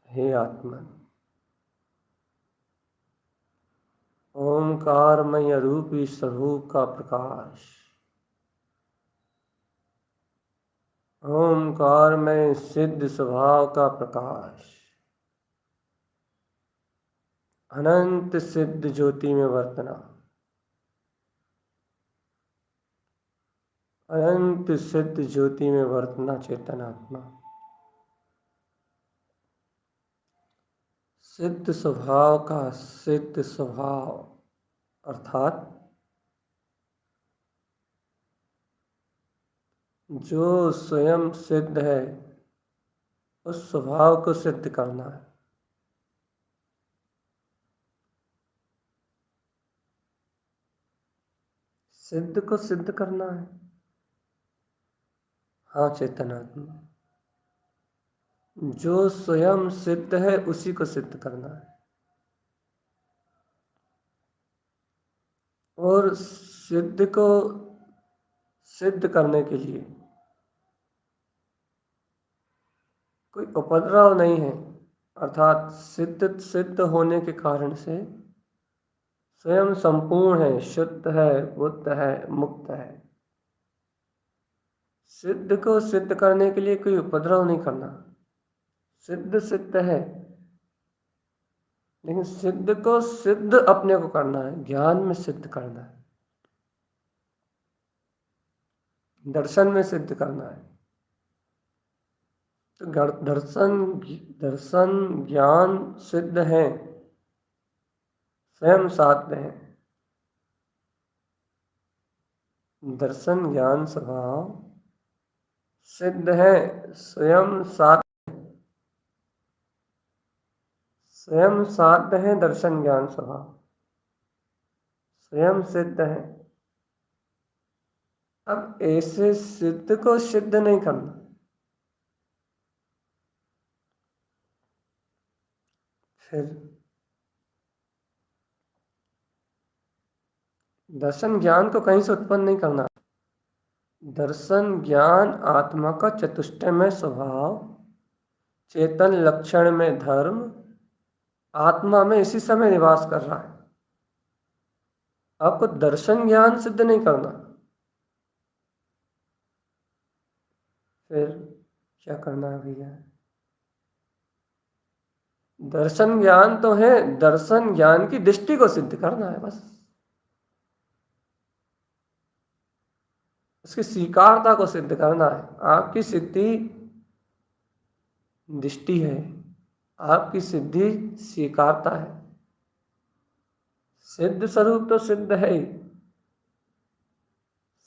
हे आत्मा, ओंकारमय रूपी स्वरूप का प्रकाश, ओंकारमय सिद्ध स्वभाव का प्रकाश अनंत सिद्ध ज्योति में वर्तना, अनंत सिद्ध ज्योति में वर्तना चेतनात्मा, सिद्ध स्वभाव का सिद्ध स्वभाव अर्थात जो स्वयं सिद्ध है उस स्वभाव को सिद्ध करना है। सिद्ध को सिद्ध करना है। हाँ चेतनात्मा, जो स्वयं सिद्ध है उसी को सिद्ध करना है। और सिद्ध को सिद्ध करने के लिए कोई उपद्रव नहीं है, अर्थात सिद्ध सिद्ध होने के कारण से स्वयं संपूर्ण है, शुद्ध है, बुद्ध है, मुक्त है। सिद्ध को सिद्ध करने के लिए कोई उपद्रव नहीं करना। सिद्ध सिद्ध है, लेकिन सिद्ध को सिद्ध अपने को करना है, ज्ञान में सिद्ध करना है, दर्शन में सिद्ध करना है। तो दर्शन ज्ञान सिद्ध है, स्वयं साध्य है। दर्शन ज्ञान स्वभाव सिद्ध है, स्वयं साध्य, स्वयं साध्य है। दर्शन ज्ञान स्वभाव स्वयं सिद्ध है। अब ऐसे सिद्ध को सिद्ध नहीं करना। फिर दर्शन ज्ञान को कहीं से उत्पन्न नहीं करना। दर्शन ज्ञान आत्मा का चतुष्टयमय स्वभाव, चेतन लक्षण में धर्म, आत्मा में इसी समय निवास कर रहा है। आपको दर्शन ज्ञान सिद्ध नहीं करना। फिर क्या करना है भैया? दर्शन ज्ञान तो है, दर्शन ज्ञान की दृष्टि को सिद्ध करना है बस। उसकी स्वीकारता को सिद्ध करना है। आपकी सिद्धि दृष्टि है, आपकी सिद्धि स्वीकारता है। सिद्ध स्वरूप तो सिद्ध है ही,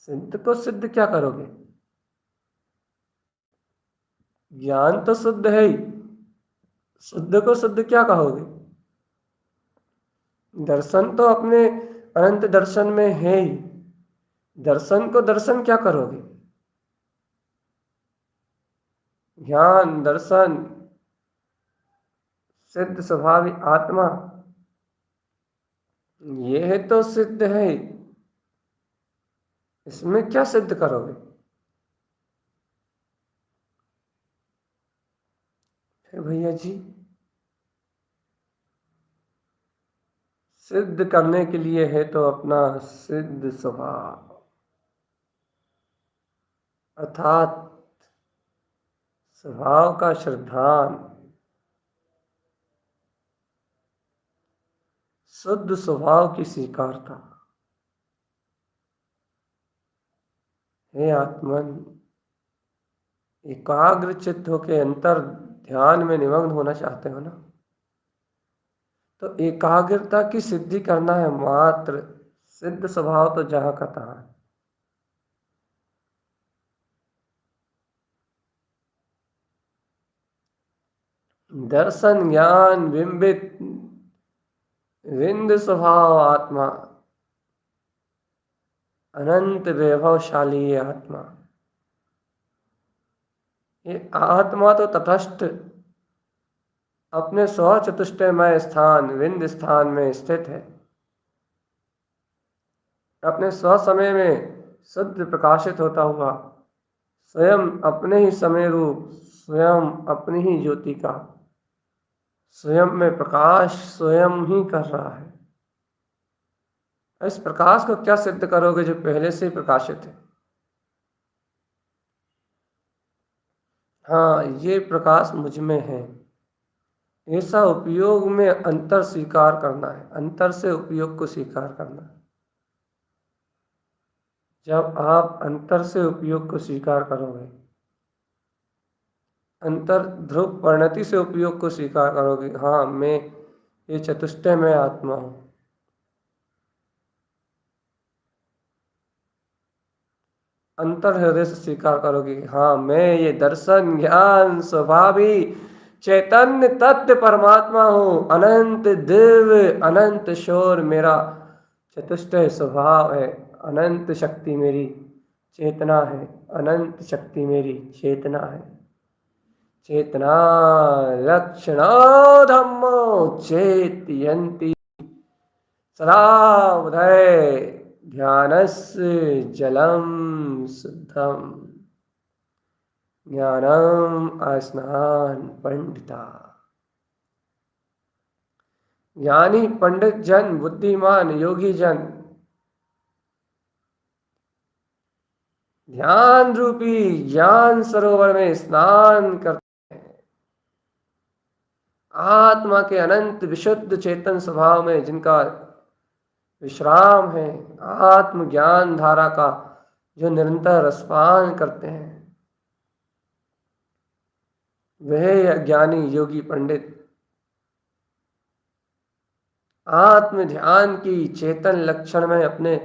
सिद्ध को सिद्ध क्या करोगे? ज्ञान तो शुद्ध है ही, शुद्ध को शुद्ध क्या कहोगे? दर्शन तो अपने अनंत दर्शन में है ही, दर्शन को दर्शन क्या करोगे? ज्ञान दर्शन सिद्ध स्वभावी आत्मा, यह तो सिद्ध है, इसमें क्या सिद्ध करोगे? फिर भैया जी सिद्ध करने के लिए है तो अपना सिद्ध स्वभाव अर्थात स्वभाव का श्रद्धान, शुद्ध स्वभाव की स्वीकारता। हे आत्मन, एकाग्र चित्त होके अंतर ध्यान में निमग्न होना चाहते हो ना, तो एकाग्रता की सिद्धि करना है मात्र। सिद्ध स्वभाव तो जहाँ का तहाँ है। दर्शन ज्ञान बिंबित विंद स्वभाव आत्मा, अनंत वैभवशाली ये आत्मा, ये आत्मा तो तटस्थ अपने स्व चतुष्टयमय स्थान विंद स्थान में स्थित है। अपने स्व समय में शुद्ध प्रकाशित होता हुआ, स्वयं अपने ही समय रूप, स्वयं अपनी ही ज्योति का स्वयं में प्रकाश स्वयं ही कर रहा है। इस प्रकाश को क्या सिद्ध करोगे जो पहले से ही प्रकाशित है? हाँ, ये प्रकाश मुझ में है। ऐसा उपयोग में अंतर स्वीकार करना है, अंतर से उपयोग को स्वीकार करना है। जब आप अंतर से उपयोग को स्वीकार करोगे, अंतर ध्रुव परिणति से उपयोग को स्वीकार करोगे, हाँ मैं ये चतुष्टय में आत्मा हूँ। अंतर हृदय से स्वीकार करोगे, हाँ मैं ये दर्शन ज्ञान स्वभावी चैतन्य तत्व परमात्मा हूँ, अनंत दिव्य अनंत शोर मेरा चतुष्टय स्वभाव है, अनंत शक्ति मेरी चेतना है, अनंत शक्ति मेरी चेतना है। चेतना लक्षणो धम्मो चेतयन्ति सदा बुधै ध्यानस्य जलम शुद्धम ज्ञानम अस्नान पंडिता। ज्ञानी पंडित जन, बुद्धिमान योगी जन ध्यान रूपी ज्ञान सरोवर में स्नान करते हैं। आत्मा के अनंत विशुद्ध चेतन स्वभाव में जिनका विश्राम है, आत्म ज्ञान धारा का जो निरंतर स्पान करते हैं, वह ज्ञानी योगी पंडित आत्म ध्यान की चेतन लक्षण में अपने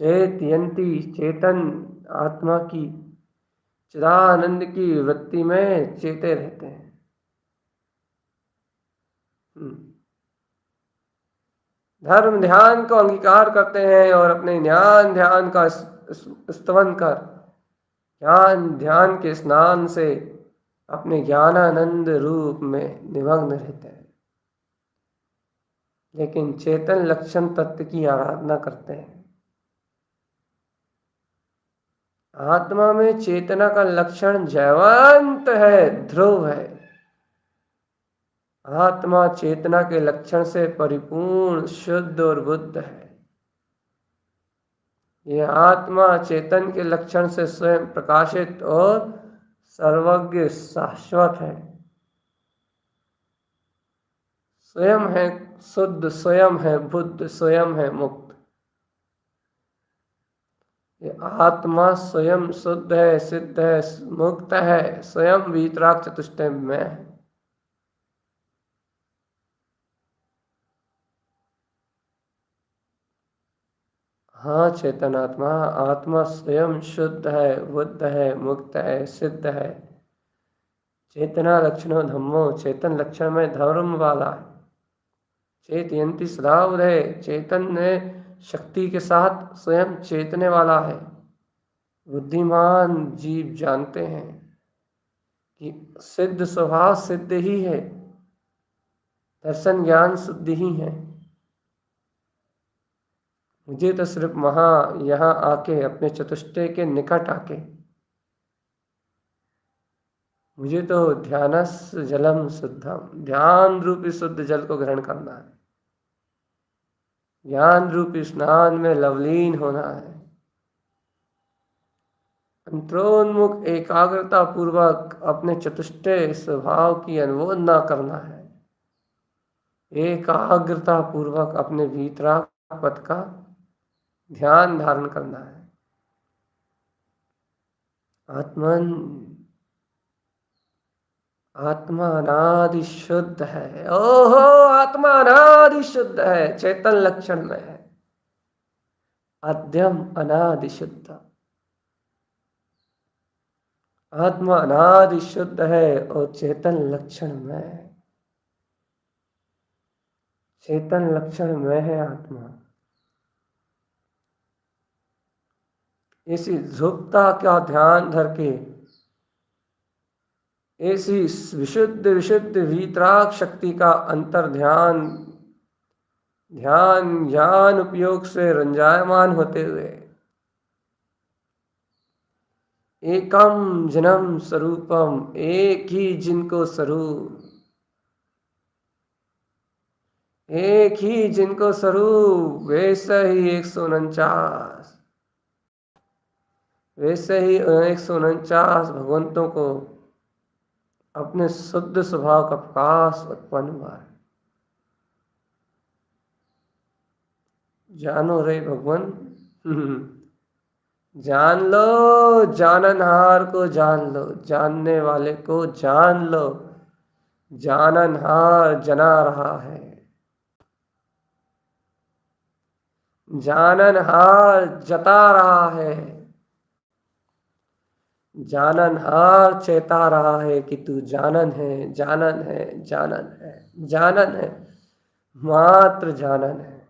चेतयंती चेतन आत्मा की चिदानंद की वृत्ति में चेते रहते हैं। धर्म ध्यान को अंगीकार करते हैं और अपने ज्ञान ध्यान का स्तवन कर ज्ञान ध्यान के स्नान से अपने ज्ञानानंद रूप में निमग्न रहते हैं, लेकिन चेतन लक्षण तत्व की आराधना करते हैं। आत्मा में चेतना का लक्षण जयवंत है, ध्रुव है। आत्मा चेतना के लक्षण से परिपूर्ण शुद्ध और बुद्ध है। यह आत्मा चेतन के लक्षण से स्वयं प्रकाशित और सर्वज्ञ शाश्वत है। स्वयं है शुद्ध, स्वयं है बुद्ध, स्वयं है मुक्त। ये आत्मा स्वयं शुद्ध है, सिद्ध है, मुक्त है, स्वयं वीतराग चतुष्टय में है। हाँ चेतन आत्मा, आत्मा स्वयं शुद्ध है, बुद्ध है, मुक्त है, सिद्ध है। चेतना लक्षणों धम्मो, चेतन लक्षण में धर्म वाला है। चेतयंती सदा उदय, चैतन्य शक्ति के साथ स्वयं चेतने वाला है। बुद्धिमान जीव जानते हैं कि सिद्ध स्वभाव सिद्ध ही है, दर्शन ज्ञान शुद्ध ही है। मुझे तो सिर्फ यहाँ आके अपने चतुष्टय के निकट आके मुझे तो ध्यानस जलम शुद्धम, ध्यान रूपी शुद्ध जल को ग्रहण करना है, ज्ञान रूपी स्नान में लवलीन होना है, अंतरोन्मुख एकाग्रता पूर्वक अपने चतुष्टय स्वभाव की अनुमोदना करना है, एकाग्रता पूर्वक अपने वीतराग पद का ध्यान धारण करना है। आत्मा अनादि शुद्ध है। ओहो, आत्मा अनादि शुद्ध है, चेतन लक्षण में है। अध्यम अनादि शुद्ध, आत्मा अनादि शुद्ध है और चेतन लक्षण में है। चेतन लक्षण में है आत्मा। इसी ध्रुवता का ध्यान धर के ऐसी विशुद्ध विशुद्ध वीतराग शक्ति का अंतर ध्यान ज्ञान उपयोग से रंजायमान होते हुए एकम जन्म स्वरूपम, एक ही जिनको स्वरूप, एक ही जिनको स्वरूप वैसे ही 149, वैसे ही 149 भगवंतों को अपने शुद्ध स्वभाव का प्रकाश उत्पन्न हुआ है। जानो रे भगवान। जान लो, जाननहार को जान लो, जानने वाले को जान लो, जाननहार जना रहा है, जाननहार जता रहा है, जाननहार चेता रहा है कि तू जानन है, जानन है, जानन है, जानन है, मात्र जानन है।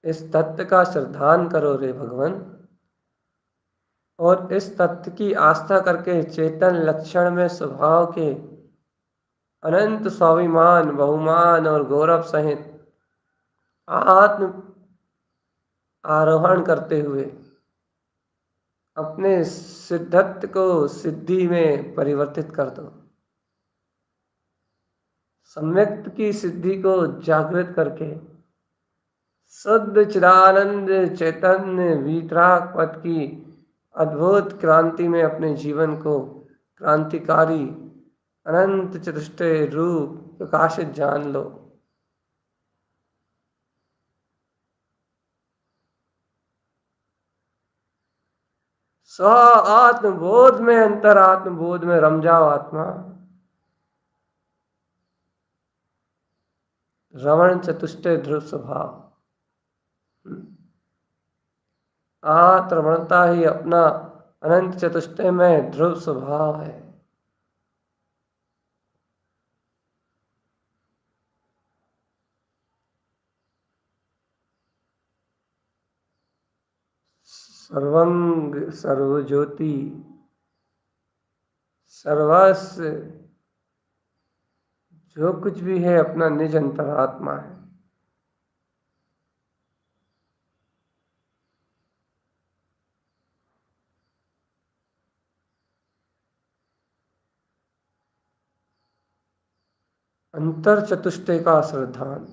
इस तत्व का श्रद्धान करो रे भगवान, और इस तत्व की आस्था करके चेतन लक्षण में स्वभाव के अनंत स्वाभिमान, बहुमान और गौरव सहित आत्म आरोहण करते हुए अपने सिद्धत्व को सिद्धि में परिवर्तित कर दो। सम्यक्त की सिद्धि को जागृत करके शुद्ध चिदानंद चैतन्य वीतराग पद की अद्भुत क्रांति में अपने जीवन को क्रांतिकारी अनंत चतुष्टय रूप प्रकाशित जान लो। स्व आत्मबोध में, अंतर आत्मबोध में रम जाओ आत्मा। रमण चतुष्टय ध्रुव स्वभाव, आत्मणता ही अपना अनंत चतुष्टय में ध्रुव स्वभाव है। सर्वंग सर्वज्योति सर्वस्व जो कुछ भी है अपना निज अंतरात्मा है। अंतर चतुष्टय का श्रद्धान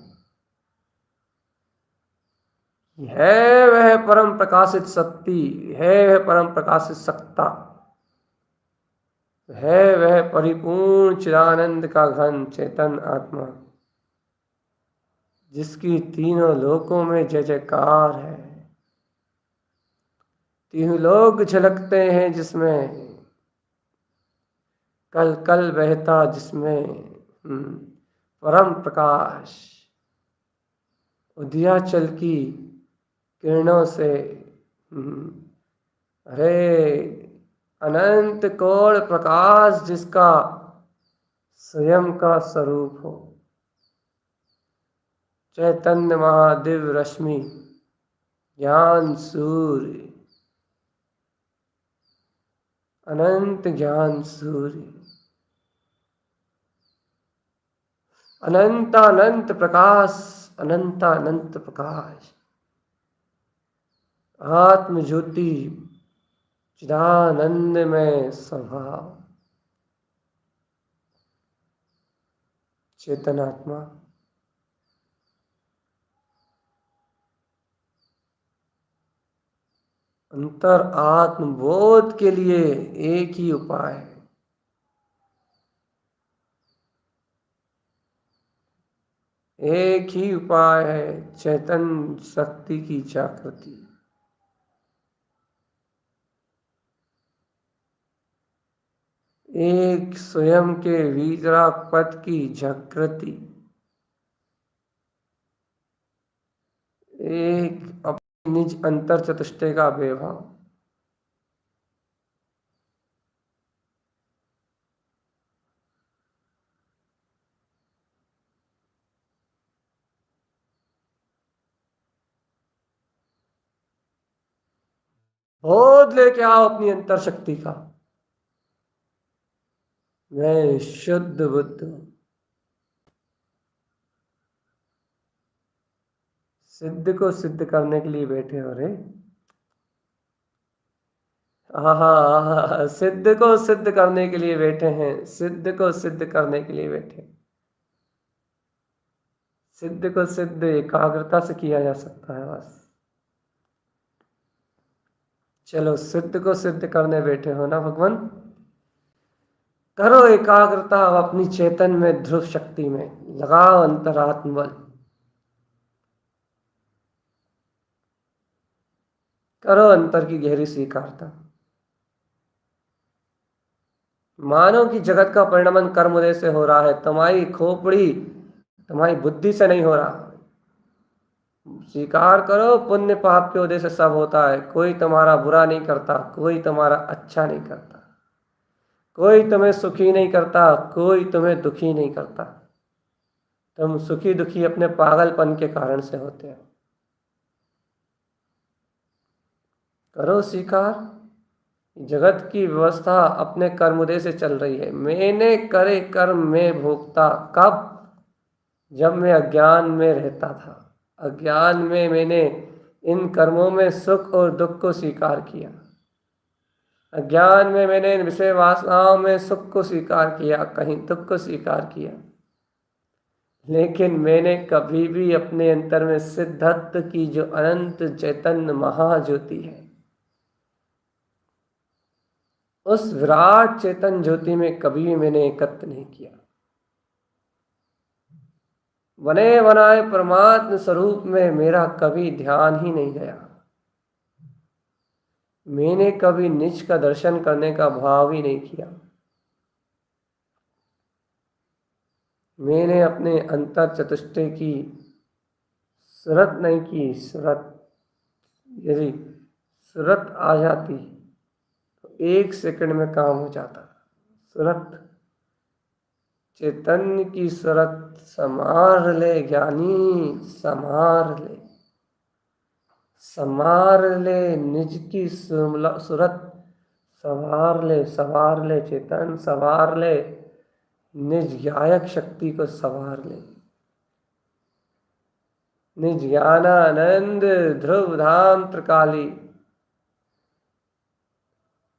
है, वह परम प्रकाशित शक्ति है, वह परम प्रकाशित सत्ता है, वह परिपूर्ण चिदानंद का घन चेतन आत्मा जिसकी तीनों लोकों में जय जयकार है। तीनों लोक झलकते हैं जिसमें, कल कल बहता जिसमें परम प्रकाश उदयाचल की किरणों से अरे अनंत कोण प्रकाश जिसका स्वयं का स्वरूप हो, चैतन्य महादिव्य रश्मि ज्ञान सूर्य, अनंत ज्ञान सूर्य, अनंत प्रकाश, अनंत प्रकाश, आत्म ज्योति चिदानंद में स्वभाव, चेतनात्मा अंतर आत्मबोध के लिए एक ही उपाय है, एक ही उपाय है, चैतन्य शक्ति की जागृति। एक स्वयं के वीतराग पद की जागृति, एक अपने निज अंतर चतुष्टय का वैभव। बोध लेके आओ अपनी अंतर शक्ति का, मैं शुद्ध बुद्ध हूं। सिद्ध को सिद्ध करने के लिए बैठे हो रे। हाँ, सिद्ध को सिद्ध करने के लिए बैठे हैं, सिद्ध को सिद्ध करने के लिए बैठे हैं। सिद्ध को सिद्ध एकाग्रता से किया जा सकता है बस। चलो सिद्ध को सिद्ध करने बैठे हो ना भगवान, करो एकाग्रता अब अपनी चेतन में, ध्रुव शक्ति में लगाओ अंतरात्म बल, करो अंतर की गहरी स्वीकारता। मानो कि जगत का परिणमन कर्म उदय से हो रहा है, तुम्हारी खोपड़ी तुम्हारी बुद्धि से नहीं हो रहा। स्वीकार करो पुण्य पाप के उदय से सब होता है, कोई तुम्हारा बुरा नहीं करता, कोई तुम्हारा अच्छा नहीं करता, कोई तुम्हें सुखी नहीं करता, कोई तुम्हें दुखी नहीं करता। तुम सुखी दुखी अपने पागलपन के कारण से होते हो। करो स्वीकार, जगत की व्यवस्था अपने कर्मोदय से चल रही है। मैंने करे कर्म में भोगता, कब? जब मैं अज्ञान में रहता था। अज्ञान में मैंने इन कर्मों में सुख और दुख को स्वीकार किया। अज्ञान में मैंने इन विषय वासनाओं में सुख को स्वीकार किया, कहीं दुख को स्वीकार किया। लेकिन मैंने कभी भी अपने अंतर में सिद्धत्व की जो अनंत चैतन्य महाज्योति है, उस विराट चेतन ज्योति में कभी भी मैंने एकत्र नहीं किया। बने बनाए परमात्म स्वरूप में मेरा कभी ध्यान ही नहीं गया। मैंने कभी निज का दर्शन करने का भाव ही नहीं किया। मैंने अपने अंतर चतुष्टय की सुरत नहीं की। सुरत, यदि सुरत आ जाती तो 1 सेकंड में काम हो जाता। सुरत, चैतन्य की सुरत समार ले ज्ञानी, समार ले, समार ले निज की सुरत, सवार ले, सवार ले चेतन, सवार ले निज गायक शक्ति को, सवार ले निज ज्ञानानंद ध्रुव धाम त्रिकाली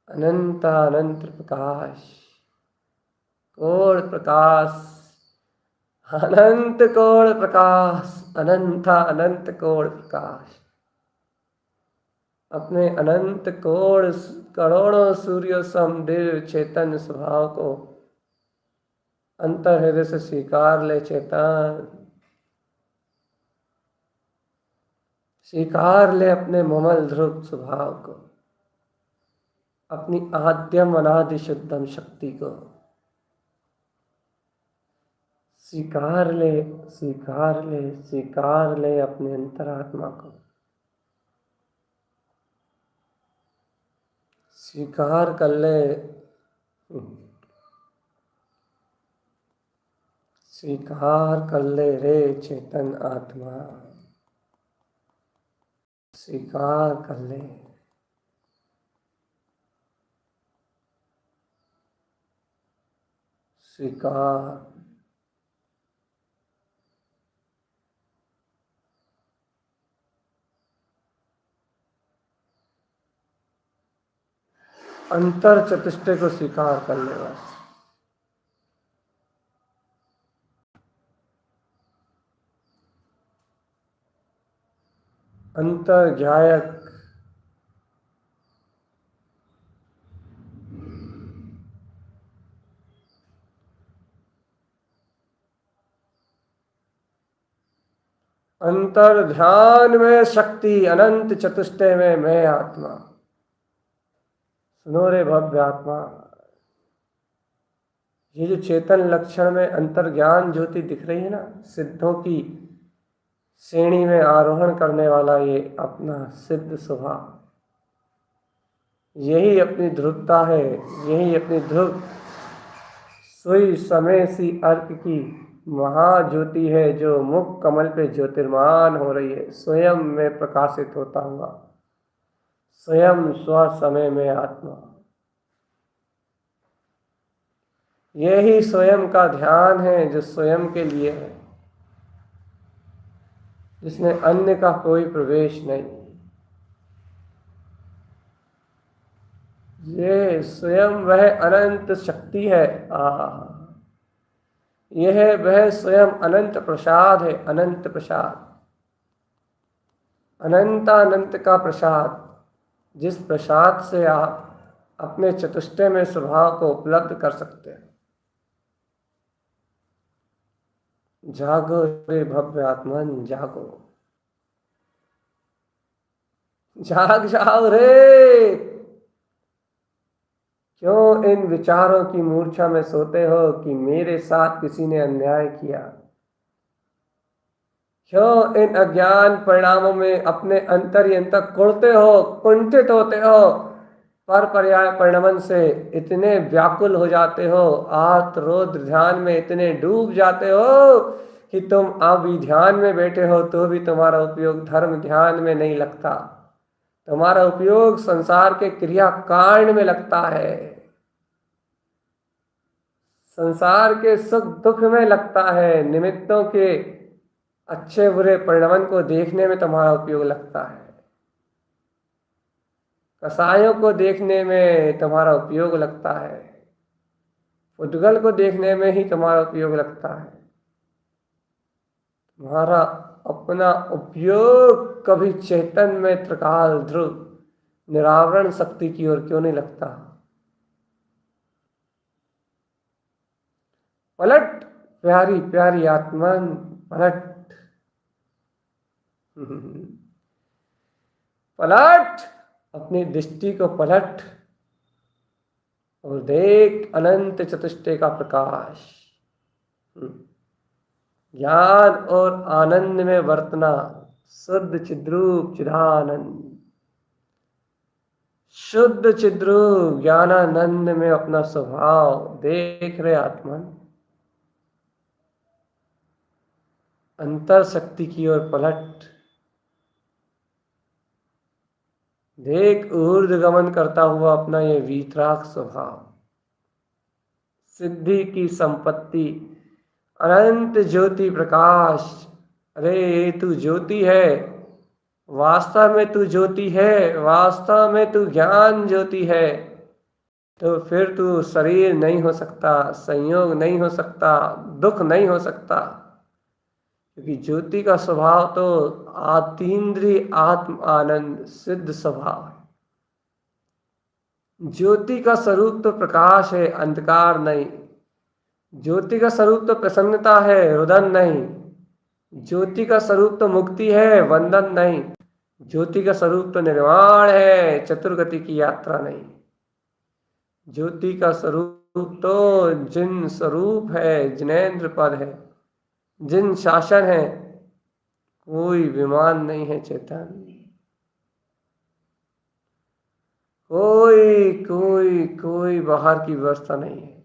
अनंत अनंत प्रकाश, कोण प्रकाश, अनंत कोण प्रकाश, अनंत अनंत कोण प्रकाश। अपने अनंत कोण करोड़ों सूर्य सम दिव्य चेतन स्वभाव को अंतर हृदय से स्वीकार ले चेतन। स्वीकार ले अपने ममल ध्रुव स्वभाव को, अपनी आद्यम अनादि शुद्धम शक्ति को स्वीकार ले, स्वीकार ले, स्वीकार ले अपने अंतरात्मा को, स्वीकार कर ले, स्वीकार कर ले रे चेतन आत्मा, स्वीकार कर ले। स्वीकार, अंतर चतुष्टय को स्वीकार कर ले बस। अंतर ज्ञायक, अंतर ध्यान में शक्ति, अनंत चतुष्टय में मैं आत्मा। सुनो रे भव्य आत्मा, ये जो चेतन लक्षण में अंतर ज्ञान ज्योति दिख रही है ना, सिद्धों की श्रेणी में आरोहण करने वाला ये अपना सिद्ध स्वभाव, यही अपनी ध्रुवता है, यही अपनी ध्रुव सोई समय सी अर्क की महाज्योति है, जो मुख कमल पे ज्योतिर्मान हो रही है, स्वयं में प्रकाशित होता हुआ, स्वयं स्व समय में आत्मा। यही स्वयं का ध्यान है जो स्वयं के लिए है, जिसमें अन्य का कोई प्रवेश नहीं। ये स्वयं वह अनंत शक्ति है। यह वह स्वयं अनंत प्रसाद है, अनंत प्रसाद, अनंतानंत का प्रसाद, जिस प्रसाद से आप अपने चतुष्टय में स्वभाव को उपलब्ध कर सकते हैं। जागो रे भव्य आत्मन, जागो, जाग जाओ रे। क्यों इन विचारों की मूर्छा में सोते हो कि मेरे साथ किसी ने अन्याय किया? क्यों इन अज्ञान परिणामों में अपने अंतर्यंतक कुढ़ते हो, कुंठित होते हो, पर पर्याय परिणमन से इतने व्याकुल हो जाते हो, आर्त रौद्र ध्यान में इतने डूब जाते हो कि तुम अभी ध्यान में बैठे हो तो भी तुम्हारा उपयोग धर्म ध्यान में नहीं लगता, तुम्हारा उपयोग संसार के क्रिया कांड में लगता है, संसार के सुख दुख में लगता है, निमित्तों के अच्छे बुरे परिणमन को देखने में तुम्हारा उपयोग लगता है, कसायों को देखने में तुम्हारा उपयोग लगता है, उद्गल को देखने में ही तुम्हारा उपयोग लगता है। तुम्हारा अपना उपयोग कभी चैतन्य में त्रिकाल ध्रुव निरावरण शक्ति की ओर क्यों नहीं लगता? पलट प्यारी प्यारी आत्मन, पलट, पलट, अपनी दृष्टि को पलट और देख अनंत चतुष्टय का प्रकाश। ज्ञान और आनंद में वर्तना, शुद्ध चिद्रूप चिदानंद, शुद्ध चिद्रूप ज्ञानानंद में अपना स्वभाव देख रहे आत्मन। अंतर शक्ति की ओर पलट, देख ऊर्ध्वगमन करता हुआ अपना ये वीतराग स्वभाव, सिद्धि की संपत्ति, अनंत ज्योति प्रकाश। अरे ये तू ज्योति है, वास्तव में तू ज्योति है, वास्तव में तू ज्ञान ज्योति है। तो फिर तू शरीर नहीं हो सकता, संयोग नहीं हो सकता, दुख नहीं हो सकता, क्योंकि ज्योति का स्वभाव तो आतीन्द्रिय आत्म आनंद सिद्ध स्वभाव है। ज्योति का स्वरूप तो प्रकाश है, अंधकार नहीं। ज्योति का स्वरूप तो प्रसन्नता है, रुदन नहीं। ज्योति का स्वरूप तो मुक्ति है, बंधन नहीं। ज्योति का स्वरूप तो निर्वाण है, चतुर्गति की यात्रा नहीं। ज्योति का स्वरूप तो जिन स्वरूप है, जिनेन्द्र पद है, जिन शासन है, कोई विमान नहीं है चेतन, कोई कोई कोई बाहर की व्यवस्था नहीं है।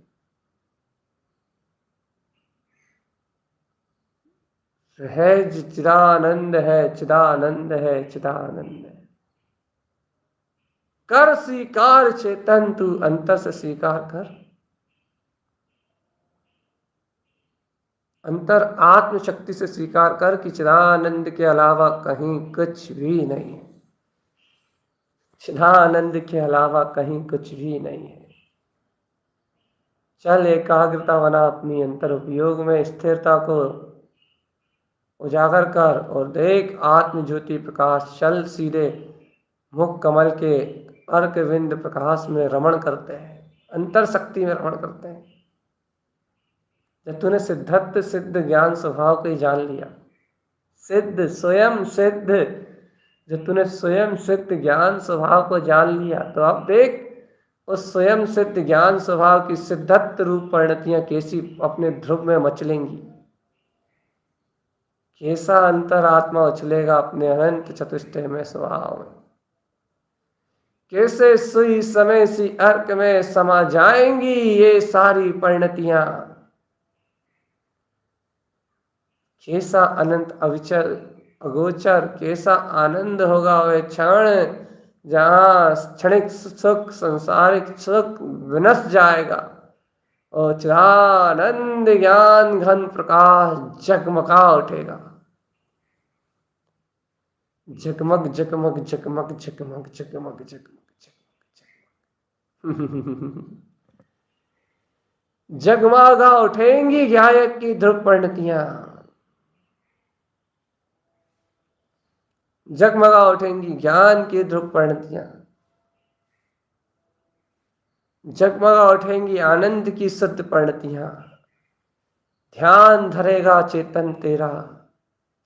सहज चिदानंद है, चिदानंद है, चिदानंद है। कर स्वीकार चेतन, तू अंतर से स्वीकार कर। अंतर आत्म शक्ति से स्वीकार कर कि चिदानंद के अलावा कहीं कुछ भी नहीं है, चिदानंद के अलावा कहीं कुछ भी नहीं है। चल एकाग्रता बना अपनी अंतर उपयोग में, स्थिरता को उजागर कर और देख आत्म ज्योति प्रकाश। चल सीधे मुख कमल के अर्क विंद प्रकाश में रमण करते हैं, अंतर शक्ति में रमण करते हैं। जब तूने सिद्धत्व सिद्ध ज्ञान स्वभाव को ही जान लिया, सिद्ध स्वयं सिद्ध, जब तूने स्वयं सिद्ध ज्ञान स्वभाव को जान लिया, तो अब देख उस स्वयं सिद्ध ज्ञान स्वभाव की सिद्धत्व रूप परिणतियां कैसी अपने ध्रुव में मचलेंगी, कैसा अंतरात्मा उछलेगा अपने अनंत चतुष्टय में स्वभाव में, कैसे सुई समय सी अर्क में समा जाएंगी ये सारी परिणतियां, कैसा अनंत अविचल अगोचर, कैसा आनंद होगा वह क्षण जहां क्षणिक सुख संसारिक सुख विनश जाएगा और चिदानंद ज्ञान घन प्रकाश जगमगा उठेगा। जगमग जगमग जगमग जगमग जगमग जगमग जगमग। जगमगा उठेंगी गायक की ध्रुव परिणतियां, जगमगा उठेंगी ज्ञान की ध्रुव परिणतियां, जगमगा उठेंगी आनंद की शुद्ध परिणतियां। ध्यान धरेगा चेतन तेरा,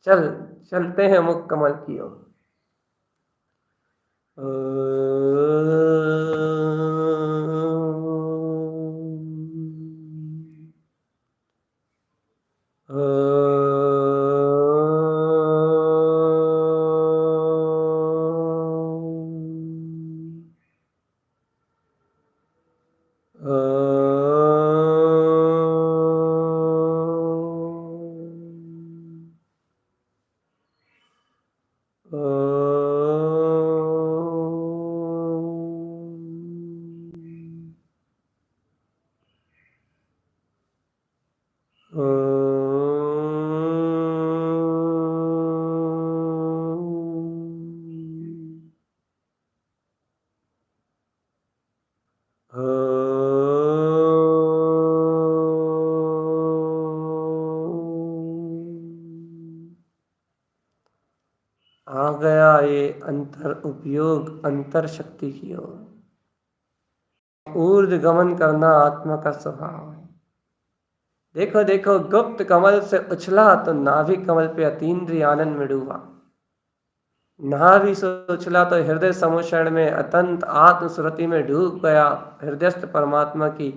चल चलते हैं मुख कमल की ओर। आ गया ये अंतर उपयोग अंतर शक्ति की ओर। ऊर्ध्व गमन करना आत्मा का स्वभाव है। देखो देखो, गुप्त कमल से उछला तो नाभि कमल पे अतीन्द्रिय आनंद में डूबा। नाभि से उछला तो हृदय समुषण में अतंत आत्मस्मृति में डूब गया। हृदयस्थ परमात्मा की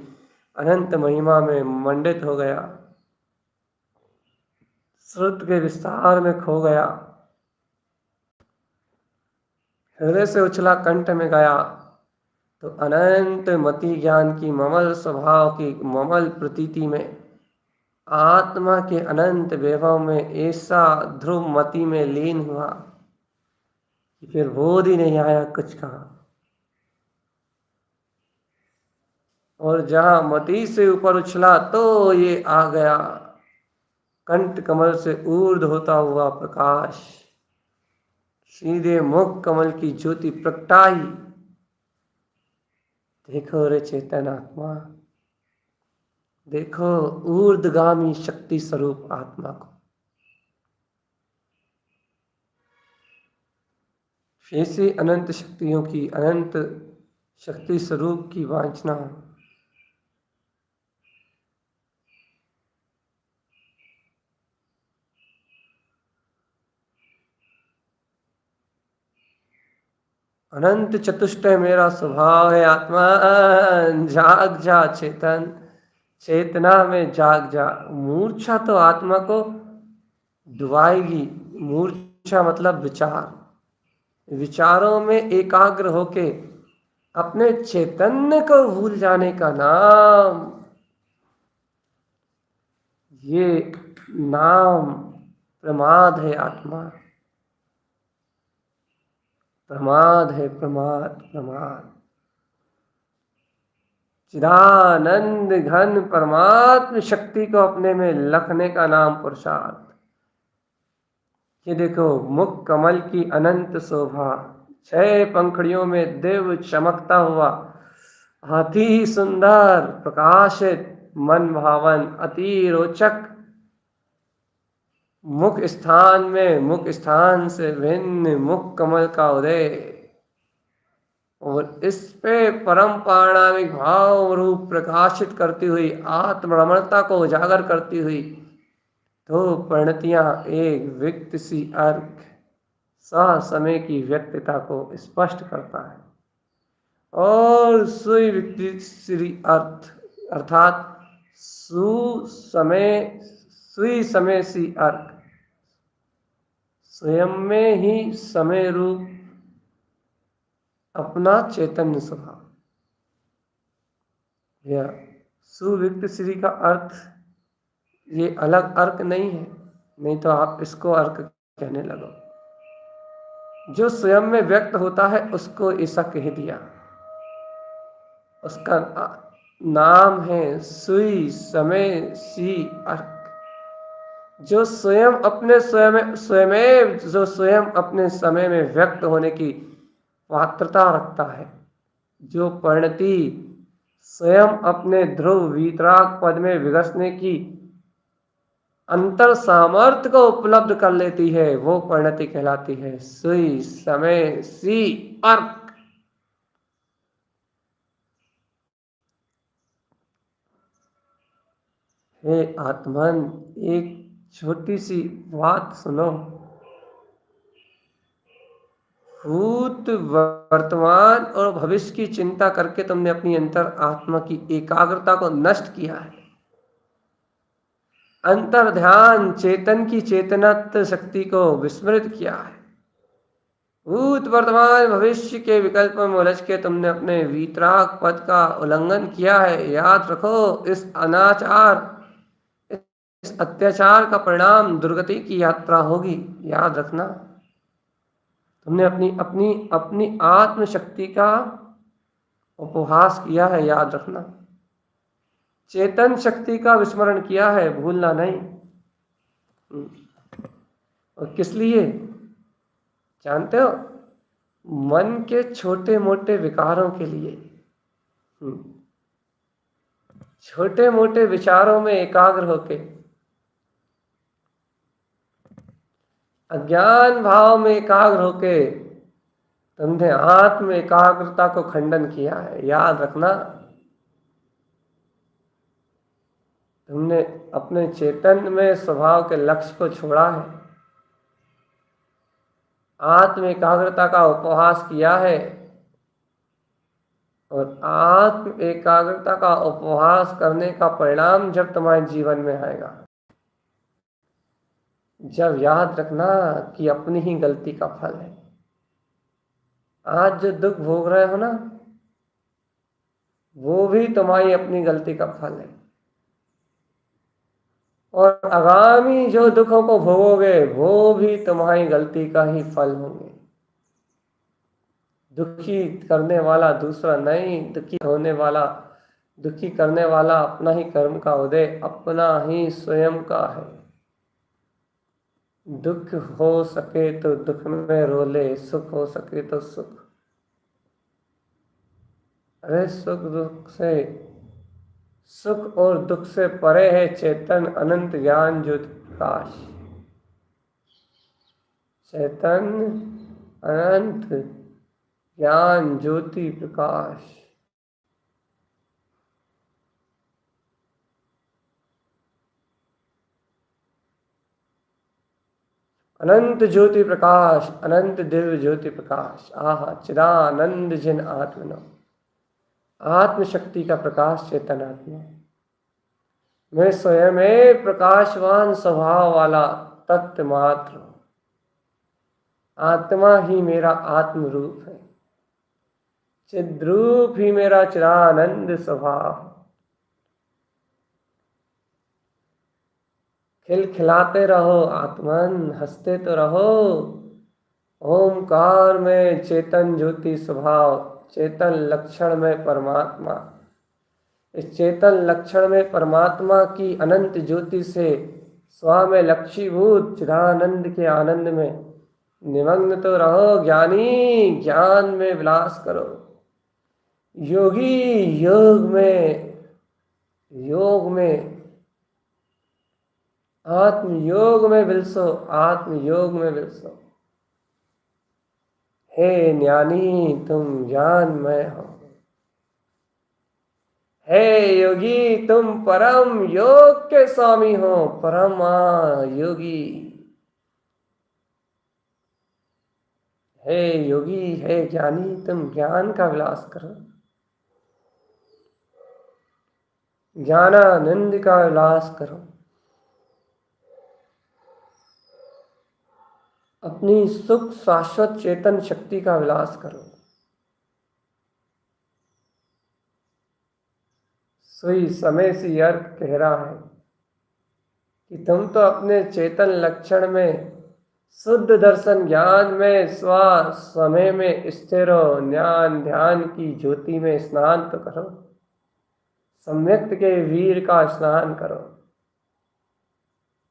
अनंत महिमा में मंडित हो गया, श्रुत के विस्तार में खो गया। हृदय से उछला कंठ में गया तो अनंत मति ज्ञान की ममल स्वभाव की ममल प्रतीति में, आत्मा के अनंत वैभव में ऐसा ध्रुव मति में लीन हुआ कि फिर बोध ही नहीं आया कुछ कहा। और जहां मति से ऊपर उछला तो ये आ गया कंठ कमल से ऊर्ध्व होता हुआ प्रकाश, सीधे मुख कमल की ज्योति प्रगटाई। देखो रे चेतन आत्मा, देखो ऊर्ध्वगामी शक्ति स्वरूप आत्मा को। ऐसी अनंत शक्तियों की, अनंत शक्ति स्वरूप की वांछना। अनंत चतुष्टय मेरा स्वभाव है आत्मा, जाग जा चेतन, चेतना में जाग जा। मूर्छा तो आत्मा को डुबाएगी। मूर्छा मतलब विचार, विचारों में एकाग्र होके अपने चैतन्य को भूल जाने का नाम, ये नाम प्रमाद है आत्मा, प्रमाद है, प्रमाद प्रमाद। चिदानंद घन परमात्म शक्ति को अपने में लखने का नाम पुरुषार्थ। ये देखो मुख कमल की अनंत शोभा, 6 पंखड़ियों में दिव्य चमकता हुआ, अति सुंदर प्रकाशित मन भावन अति रोचक मुख स्थान में, मुख स्थान से भिन्न मुख कमल का उदय, और इस पे परम पारणामिक भाव रूप प्रकाशित करती हुई आत्मरमणता को उजागर करती हुई तो परिणतियां एक व्यक्त सी अर्क समय की व्यक्तिता को स्पष्ट करता है। और सुई व्यक्ति श्री अर्थ अर्थात सुई समय सी अर्क, स्वयं में ही समय रूप अपना चैतन्य स्वभाव। यह सुव्यक्त श्री का अर्थ ये अलग अर्क नहीं है, नहीं तो आप इसको अर्क कहने लगो। जो स्वयं में व्यक्त होता है उसको ऐसा कह दिया, उसका नाम है सुई समय सी अर्क। जो स्वयं अपने स्वयं अपने समय में व्यक्त होने की पात्रता रखता है, जो परिणति स्वयं अपने ध्रुव वीतराग पद में विकसने की अंतर सामर्थ्य को उपलब्ध कर लेती है, वो परिणति कहलाती है। सुई समय सी अर्क। हे आत्मन, एक छोटी सी बात सुनो। भूत वर्तमान और भविष्य की चिंता करके तुमने अपनी अंतर आत्मा की एकाग्रता को नष्ट किया है। अंतर ध्यान चेतन की चेतनत्व शक्ति को विस्मृत किया है। भूत वर्तमान भविष्य के विकल्प में उलझ के तुमने अपने वीतराग पद का उल्लंघन किया है। याद रखो, इस अनाचार, इस अत्याचार का परिणाम दुर्गति की यात्रा होगी। याद रखना, तुमने अपनी अपनी अपनी आत्म शक्ति का उपहास किया है। याद रखना, चेतन शक्ति का विस्मरण किया है, भूलना नहीं। और किस लिए जानते हो? मन के छोटे मोटे विकारों के लिए। छोटे मोटे विचारों में एकाग्र होके, अज्ञान भाव में एकाग्र होके तुमने आत्म एकाग्रता को खंडन किया है। याद रखना, तुमने अपने चेतन में स्वभाव के लक्ष्य को छोड़ा है, आत्म एकाग्रता का उपहास किया है। और आत्म एकाग्रता का उपहास करने का परिणाम जब तुम्हारे जीवन में आएगा, जब याद रखना कि अपनी ही गलती का फल है। आज जो दुख भोग रहे हो ना, वो भी तुम्हारी अपनी गलती का फल है। और आगामी जो दुखों को भोगोगे, वो भी तुम्हारी गलती का ही फल होंगे। दुखी करने वाला दूसरा नहीं, दुखी करने वाला अपना ही कर्म का उदय, अपना ही स्वयं का है। दुख हो सके तो दुख में रो ले, सुख हो सके तो सुख। अरे सुख और दुख से परे है चेतन अनंत ज्ञान ज्योति प्रकाश। चेतन अनंत ज्ञान ज्योति प्रकाश। अनंत ज्योति प्रकाश, अनंत दिव्य ज्योति प्रकाश। आहा, चिदानंद जिन आत्मनो, आत्मशक्ति का प्रकाश चेतन आत्मा। मैं स्वयं में प्रकाशवान स्वभाव वाला तत्व मात्र हूं। आत्मा ही मेरा आत्म रूप है, चिद्रूप ही मेरा चिदानंद स्वभाव। खिलखिलाते रहो आत्मन, हंसते तो रहो। ओमकार में चेतन ज्योति स्वभाव, चेतन लक्षण में परमात्मा। इस चेतन लक्षण में परमात्मा की अनंत ज्योति से स्व में लक्षीभूत चिदानंद के आनंद में निमग्न तो रहो। ज्ञानी ज्ञान में विलास करो, योगी योग में आत्मयोग में विलसो, आत्मयोग में विलसो। हे ज्ञानी, तुम ज्ञानमय हो। हे योगी, तुम परम योग के स्वामी हो, परम योगी। हे योगी, हे ज्ञानी, तुम ज्ञान का विलास करो, ज्ञानानंद का विलास करो। अपनी सुख शाश्वत चेतन शक्ति का विलास करो। सोई समय सी अर्थ कह रहा है कि तुम तो अपने चेतन लक्षण में शुद्ध दर्शन ज्ञान में स्व समय में स्थिर हो। ज्ञान ध्यान की ज्योति में स्नान तो करो, सम्यक्त के वीर का स्नान करो,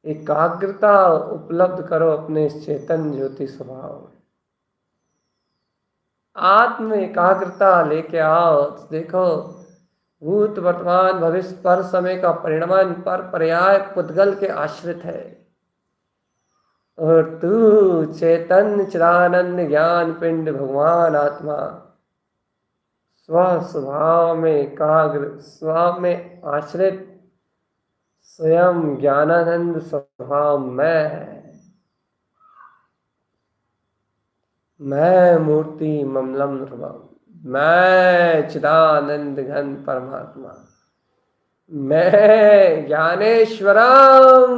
एकाग्रता उपलब्ध करो अपने चेतन ज्योति स्वभाव में। आत्म एकाग्रता लेके आओ। देखो, भूत वर्तमान भविष्य पर समय का परिणमन पर पर्याय पुद्गल के आश्रित है, और तू चैतन्य चिदानंद ज्ञान पिंड भगवान आत्मा स्व स्वभाव में एकाग्र, स्व में आश्रित, स्वयं ज्ञानानंद स्वभाव मैं है। मैं मूर्ति ममलम ध्रुवम, मैं चिदानंद घन परमात्मा, मैं ज्ञानेश्वरम।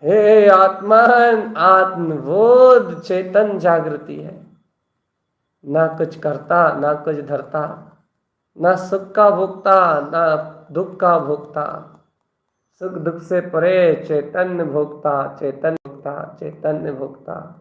हे आत्मन, आत्मबोध चेतन जागृति है। ना कुछ करता, ना कुछ धरता, ना सुख का भोगता, ना दुख का भोगता। सुख दुख से परे चैतन्य भोगता, चैतन्य भोगता, चैतन्य भोगता।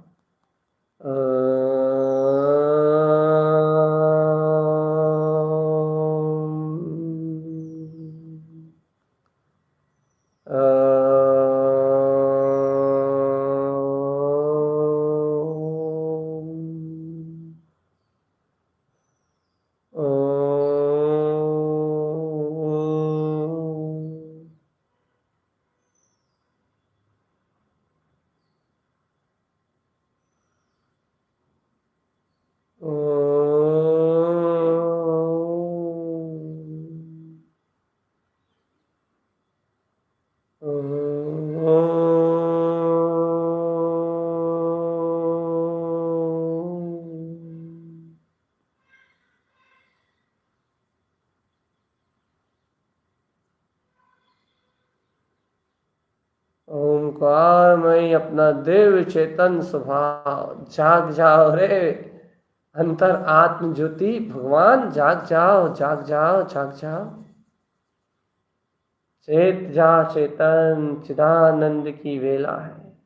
ओंकार में अपना देव चेतन स्वभाव जाग जाओ रे। अंतर आत्म ज्योति भगवान जाग जाओ, जाग जाओ, जाग जाओ। चेत जा चेतन चिदानंद की वेला है।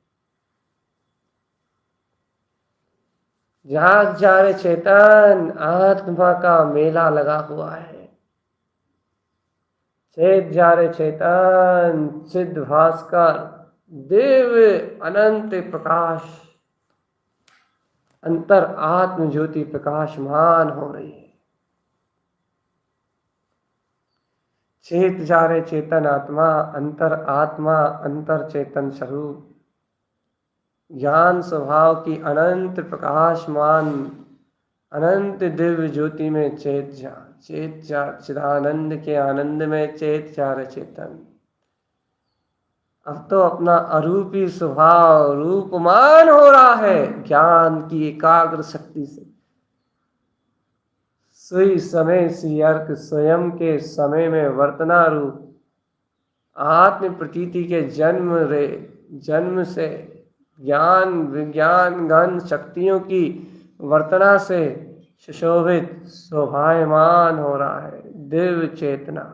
जाग जा रे चेतन, आत्मा का मेला लगा हुआ है। चेत जा रे चेतन, चिद भास्कर देव अनंत प्रकाश, अंतर आत्म ज्योति प्रकाशमान हो रही है। चेत जा रे चेतन आत्मा, अंतर चेतन स्वरूप, ज्ञान स्वभाव की अनंत प्रकाशमान अनंत दिव्य ज्योति में चेत जा चिदानंद के आनंद में चेत जा रे चेतन। अब तो अपना अरूपी स्वभाव रूपमान हो रहा है ज्ञान की एकाग्र शक्ति से। सुई समय सी अर्क स्वयं के समय में वर्तना रूप आत्म प्रतीति के जन्म से ज्ञान विज्ञान गण शक्तियों की वर्तना से सुशोभित शोभायमान हो रहा है दिव्य चेतना,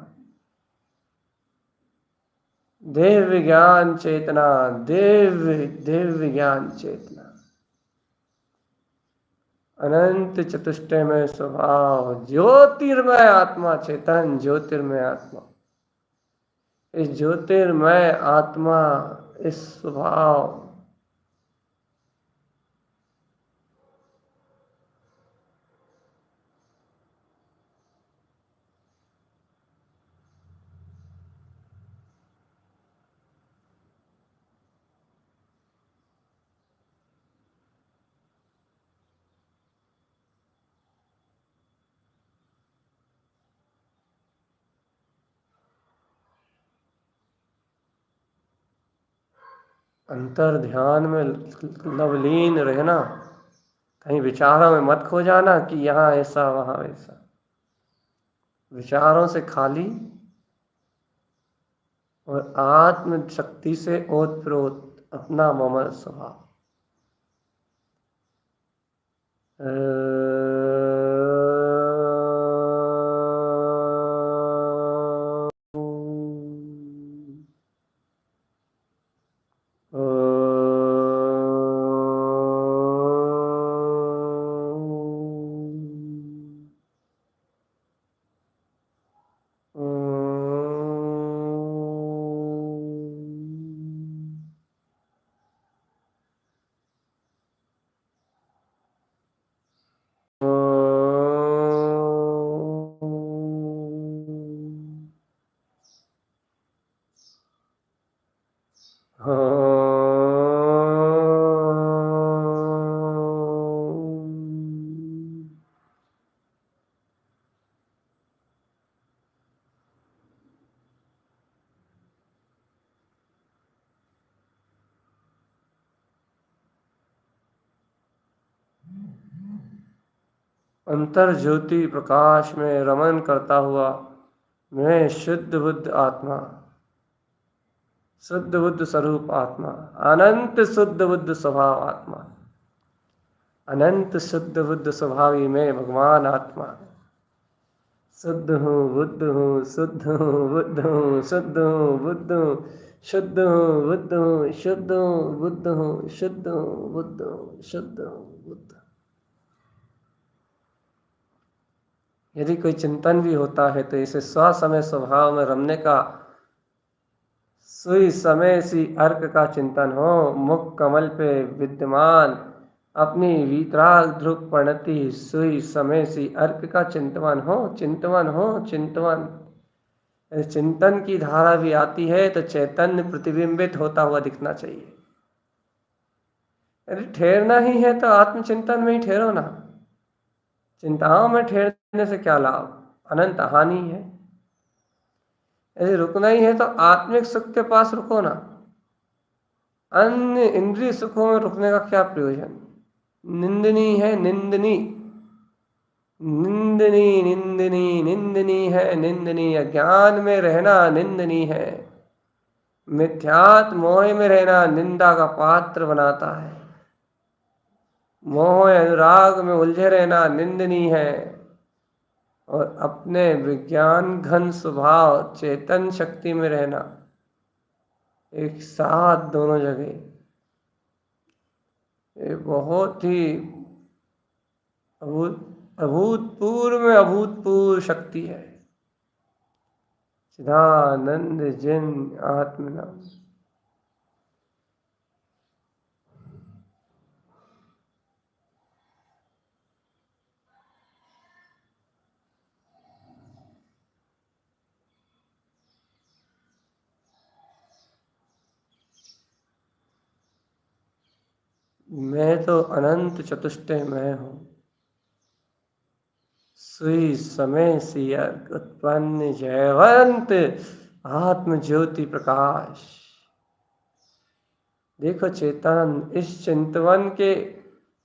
दिव्य ज्ञान चेतना, दिव्य ज्ञान चेतना, अनंत चतुष्टयमय स्वभाव ज्योतिर्मय आत्मा चेतन, ज्योतिर्मय आत्मा। इस ज्योतिर्मय आत्मा, इस स्वभाव अंतर ध्यान में लवलीन रहना, कहीं विचारों में मत खो जाना कि यहाँ ऐसा वहाँ वैसा। विचारों से खाली और आत्म शक्ति से ओतप्रोत अपना ममल स्वभाव। अंतर ज्योति प्रकाश में रमन करता हुआ मैं शुद्ध बुद्ध आत्मा, शुद्ध बुद्ध स्वरूप आत्मा, अनंत शुद्ध बुद्ध स्वभाव आत्मा, अनंत शुद्ध बुद्ध स्वभावी मैं भगवान आत्मा, शुद्ध हूँ बुद्ध हूँ, शुद्ध हूँ बुद्ध हूँ, शुद्ध हूँ बुद्ध हूँ, शुद्ध हूँ बुद्ध हूँ, शुद्ध हूँ बुद्ध हूँ, शुद्ध हूँ बुद्ध हूँ, शुद्ध हूँ बुद्ध। यदि कोई चिंतन भी होता है तो इसे स्वसमय स्वभाव में रमने का, सुई समय सी अर्क का चिंतन हो, मुख कमल पे विद्यमान अपनी वीतराग ध्रुव प्रणति सुई समय सी अर्क का चिंतवन हो, चिंतवन हो, चिंतवन। चिंतन की धारा भी आती है तो चैतन्य प्रतिबिंबित होता हुआ दिखना चाहिए। यदि ठहरना ही है तो आत्मचिंतन में ही ठहरो ना, चिंताओं में ठहरने से क्या लाभ, अनंत हानि है। यदि रुकना ही है तो आत्मिक सुख के पास रुको ना, अन्य इंद्रिय सुखों में रुकने का क्या प्रयोजन। निंदनी है निंदनी, निंदनी निंदनी निंदनी है, निंदनी अज्ञान में रहना निंदनी है, मिथ्यात्व मोह में रहना निंदा का पात्र बनाता है, मोह अनुराग में उलझे रहना निंदनी है, और अपने विज्ञान घन स्वभाव चेतन शक्ति में रहना एक साथ दोनों जगह, ये बहुत ही अभूतपूर्व में अभूतपूर्व शक्ति है। चिदानंद जिन आत्मनाम। मैं तो अनंत चतुष्टय मैं हूँ, सुई समय सी अर्क उत्पन्न जयवंत आत्म ज्योति प्रकाश। देखो चेतन इस चिंतवन के,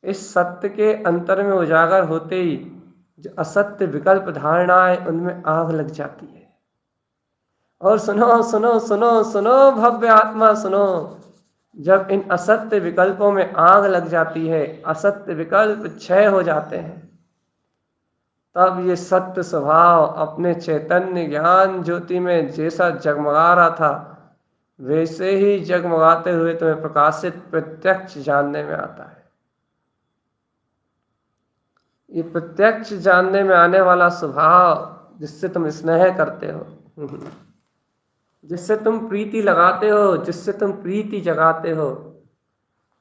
इस सत्य के अंतर में उजागर होते ही जो असत्य विकल्प धारणाएं उनमें आग लग जाती है। और सुनो सुनो सुनो सुनो भव्य आत्मा सुनो, जब इन असत्य विकल्पों में आग लग जाती है, असत्य विकल्प क्षय हो जाते हैं, तब ये सत्य स्वभाव अपने चैतन्य ज्ञान ज्योति में जैसा जगमगा रहा था वैसे ही जगमगाते हुए तुम्हें प्रकाशित प्रत्यक्ष जानने में आता है। ये प्रत्यक्ष जानने में आने वाला स्वभाव जिससे तुम स्नेह करते हो, जिससे तुम प्रीति लगाते हो, जिससे तुम प्रीति जगाते हो,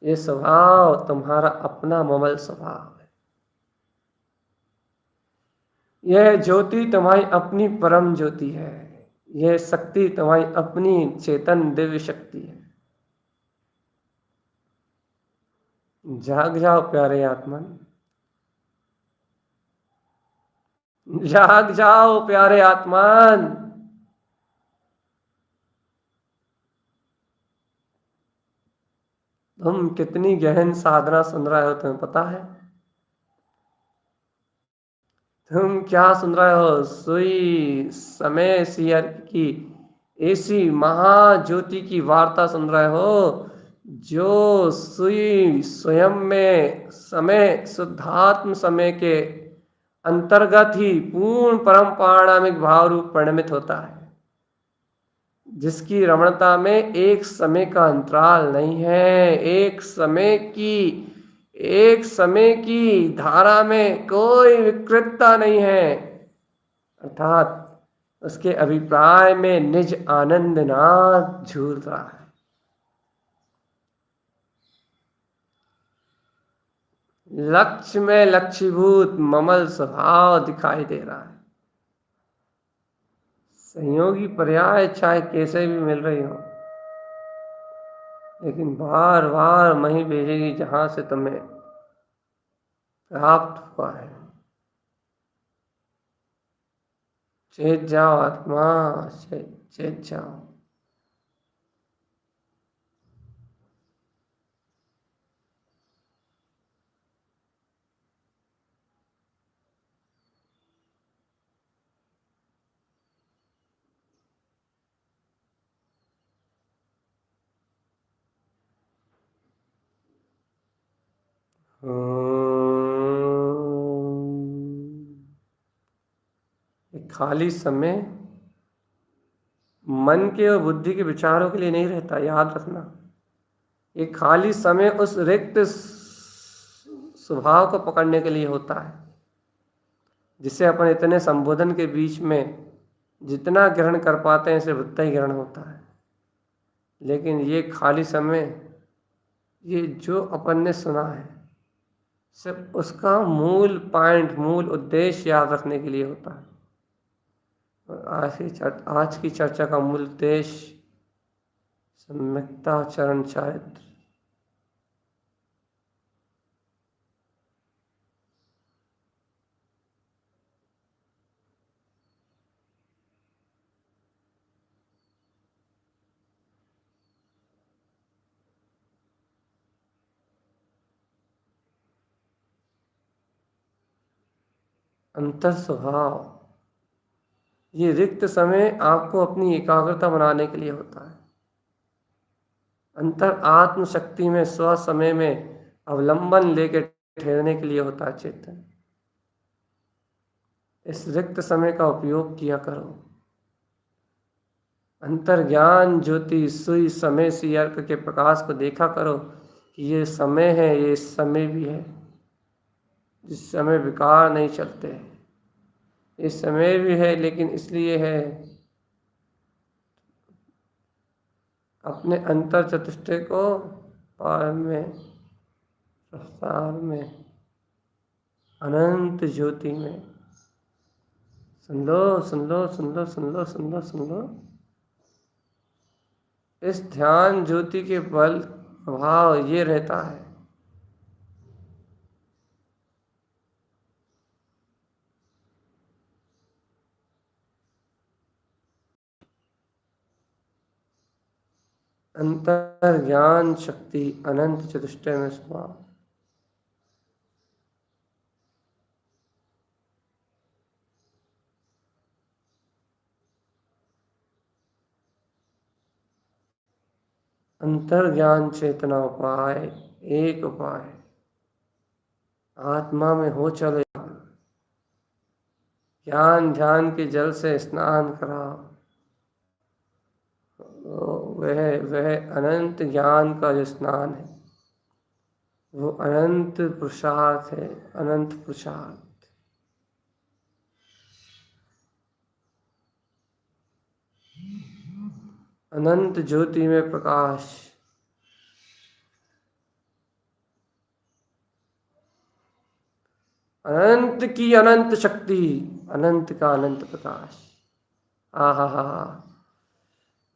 ये स्वभाव तुम्हारा अपना ममल स्वभाव है। यह ज्योति तुम्हारी अपनी परम ज्योति है, यह शक्ति तुम्हारी अपनी चेतन दिव्य शक्ति है। जाग जाओ प्यारे आत्मन, जाग जाओ प्यारे आत्मन। तुम कितनी गहन साधना सुन रहे हो, तुम्हें पता है? तुम क्या सुन रहे हो? सुई समय सियर की ऐसी महाज्योति की वार्ता सुन रहे हो जो सुई स्वयं में समय, शुद्धात्म समय के अंतर्गत ही पूर्ण परम पारणामिक भाव रूप परिणमित होता है, जिसकी रमणता में एक समय का अंतराल नहीं है। एक समय की धारा में कोई विकृतता नहीं है, अर्थात उसके अभिप्राय में निज आनंद नाद झूल रहा है। लक्ष्य में लक्ष्यभूत ममल स्वभाव दिखाई दे रहा है। संयोगी पर्याय चाहे कैसे भी मिल रही हो, लेकिन बार बार वहीं भेजेगी जहां से तुम्हें प्राप्त हुआ है। चेत जाओ आत्मा, चेत जाओ। खाली समय मन के और बुद्धि के विचारों के लिए नहीं रहता, याद रखना। ये खाली समय उस रिक्त स्वभाव को पकड़ने के लिए होता है, जिसे अपन इतने संबोधन के बीच में जितना ग्रहण कर पाते हैं सिर्फ उतना ही ग्रहण होता है। लेकिन ये खाली समय, ये जो अपन ने सुना है, सिर्फ उसका मूल पॉइंट, मूल उद्देश्य याद रखने के लिए होता है। और आज की चर्चा का मूल उद्देश्य सम्यक्ता चरण चारित्र। अंतर स्वभाव, ये रिक्त समय आपको अपनी एकाग्रता बनाने के लिए होता है। अंतर आत्म शक्ति में स्व समय में अवलंबन लेकर ठहरने के लिए होता है चेतन। इस रिक्त समय का उपयोग किया करो। अंतर ज्ञान ज्योति सुई समय सी अर्क के प्रकाश को देखा करो कि ये समय है, ये समय भी है। जिस समय विकार नहीं चलते, ये समय भी है, लेकिन इसलिए है अपने अंतर चतुष्टय को पार में, रफ्तार में, अनंत ज्योति में। सुन लो, सुन लो, सुन लो, सुन लो, सुन लो, सुन लो। इस ध्यान ज्योति के बल प्रभाव ये रहता है, अंतर ज्ञान शक्ति अनंत चतुष्टय में समा। अंतर ज्ञान चेतना उपाय, एक उपाय आत्मा में हो चले। ज्ञान ध्यान के जल से स्नान कराओ। वह अनंत ज्ञान का जो स्नान है, वो अनंत पुरुषार्थ है, अनंत पुरुषार्थ। अनंत ज्योति में प्रकाश, अनंत की अनंत शक्ति, अनंत का अनंत प्रकाश। आहा हा,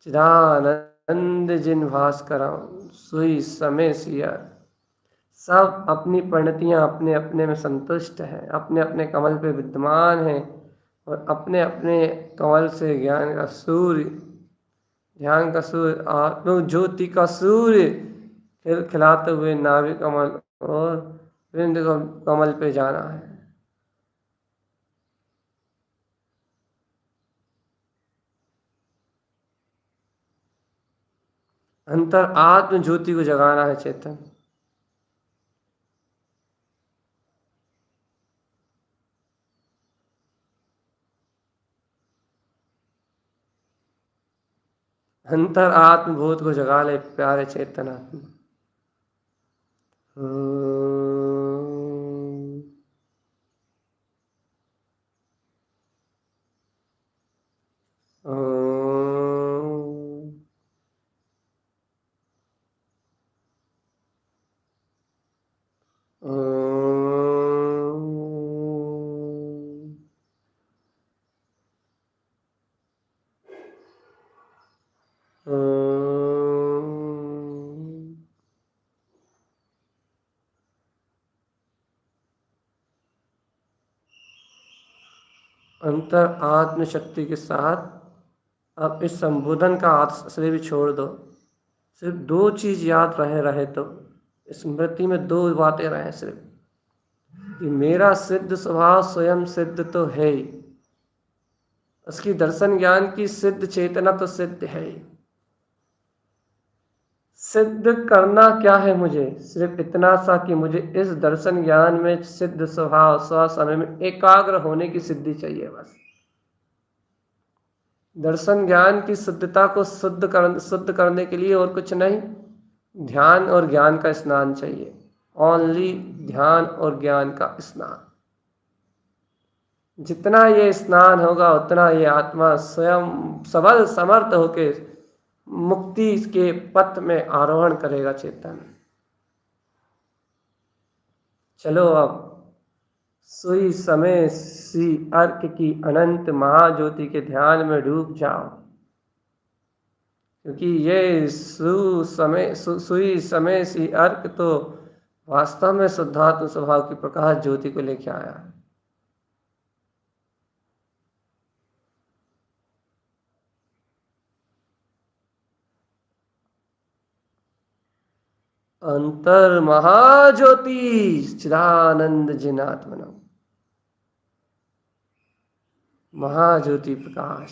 चिदानंद जिन भास्करम सुई समय सिया। सब अपनी परिणतियां अपने अपने में संतुष्ट हैं, अपने अपने कमल पे विद्यमान हैं, और अपने अपने कमल से ज्ञान का सूर्य, ध्यान का सूर्य, आत्म ज्योति का सूर्य खिलखिलाते हुए नाभि कमल और विंद कमल पे जाना है। अंतर आत्म ज्योति को जगाना है चेतन। अंतर आत्मभूत को जगा ले प्यारे चेतन आत्मा। अंतर आत्म शक्ति के साथ अब इस संबोधन का आश्रय भी छोड़ दो। सिर्फ दो चीज याद रहे तो स्मृति में दो बातें रहे सिर्फ कि मेरा सिद्ध स्वभाव स्वयं सिद्ध तो है ही, उसकी दर्शन ज्ञान की सिद्ध चेतना तो सिद्ध है ही। सिद्ध करना क्या है मुझे? सिर्फ इतना सा कि मुझे इस दर्शन ज्ञान में सिद्ध स्वभाव स्व समय में एकाग्र होने की सिद्धि चाहिए बस। दर्शन ज्ञान की शुद्धता को शुद्ध करने के लिए और कुछ नहीं, ध्यान और ज्ञान का स्नान चाहिए। ओनली ध्यान और ज्ञान का स्नान। जितना ये स्नान होगा उतना ये आत्मा स्वयं सबल समर्थ होके मुक्ति के पथ में आरोहण करेगा चेतन। चलो अब सुई समय सी अर्क की अनंत महाज्योति के ध्यान में डूब जाओ, क्योंकि ये सुई समय सी अर्क तो वास्तव में शुद्धात्म स्वभाव की प्रकाश ज्योति को लेके आया है। अंतर महाज्योति चिदानंद जिनात्मनम। महाज्योति प्रकाश।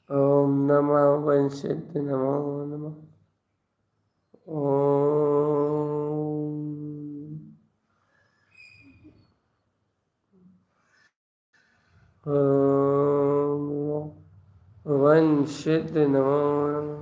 ओम नमः वंशित नमो नमः। ओम वंशित नमो नमः।